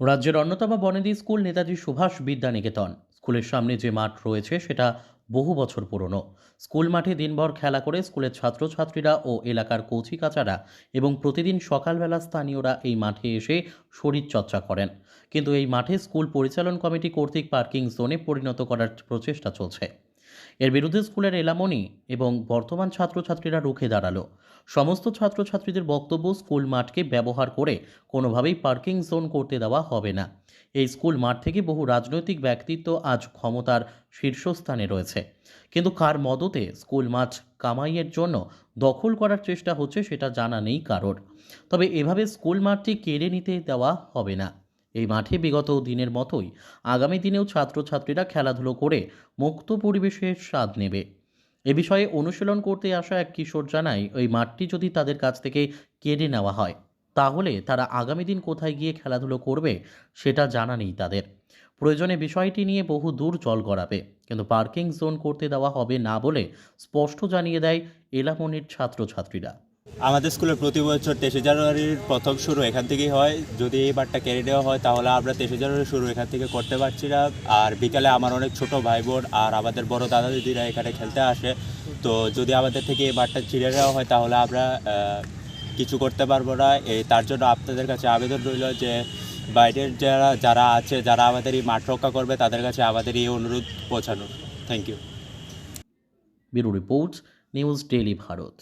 রাজ্যের অন্যতম বনেদি স্কুল নেতাজি সুভাষ বিদ্যানিকেতন স্কুলের সামনে যে মাঠ রয়েছে সেটা বহু বছর পুরনো। স্কুল মাঠে দিনভর খেলা করে স্কুলের ছাত্রছাত্রীরা ও এলাকার কচিকাচারা এবং প্রতিদিন সকালবেলা স্থানীয়রা এই মাঠে এসে শরীরচর্চা করেন। কিন্তু এই মাঠে স্কুল পরিচালন কমিটি কর্তৃক পার্কিং জোনে পরিণত করার প্রচেষ্টা চলছে। এর বিরুদ্ধে স্কুলের এলামনি এবং বর্তমান ছাত্রছাত্রীরা রুখে দাঁড়ালো। সমস্ত ছাত্রছাত্রীদের বক্তব্য, স্কুল মাঠকে ব্যবহার করে কোনোভাবেই পার্কিং জোন করতে দেওয়া হবে না। এই স্কুল মাঠ থেকে বহু রাজনৈতিক ব্যক্তিত্ব আজ ক্ষমতার শীর্ষস্থানে রয়েছে, কিন্তু কার মদতে স্কুল মাঠ কামাইয়ের জন্য দখল করার চেষ্টা হচ্ছে সেটা জানা নেই কারোর। তবে এভাবে স্কুল মাঠটি কেড়ে নিতে দেওয়া হবে না। এই মাঠে বিগত দিনের মতোই আগামী দিনেও ছাত্রছাত্রীরা খেলাধুলো করে মুক্ত পরিবেশের স্বাদ নেবে। এ বিষয়ে অনুশীলন করতে আসা এক কিশোর জানায়, ওই মাঠটি যদি তাদের কাছ থেকে কেড়ে নেওয়া হয় তাহলে তারা আগামী দিন কোথায় গিয়ে খেলাধুলো করবে সেটা জানা নেই তাদের। প্রয়োজনে বিষয়টি নিয়ে বহু দূর জল গড়াবে, কিন্তু পার্কিং জোন করতে দেওয়া হবে না বলে স্পষ্ট জানিয়ে দেয় এলামনির ছাত্রছাত্রীরা। আমাদের স্কুলে প্রতি বছর 23শে জানুয়ারির প্রথম শুরু এখান থেকেই হয়। যদি এই বারটা কেড়ে নেওয়া হয় তাহলে আমরা 23শে জানুয়ারি শুরু এখান থেকে করতে পারছি না। আর বিকালে আমার অনেক ছোট ভাই বোন আর আমাদের বড় দাদা দিদিরা এখানে খেলতে আসে। তো যদি আমাদের থেকে এই বারটা ছিঁড়ে নেওয়া হয় তাহলে আমরা কিছু করতে পারবো না। তার জন্য আপনাদের কাছে আবেদন রইল যে বাইরের যারা আছে, যারা আমাদের এই মাঠ রক্ষা করবে, তাদের কাছে আমাদের এই অনুরোধ পৌঁছানোর। Thank you. Bureau report, news daily Bharat.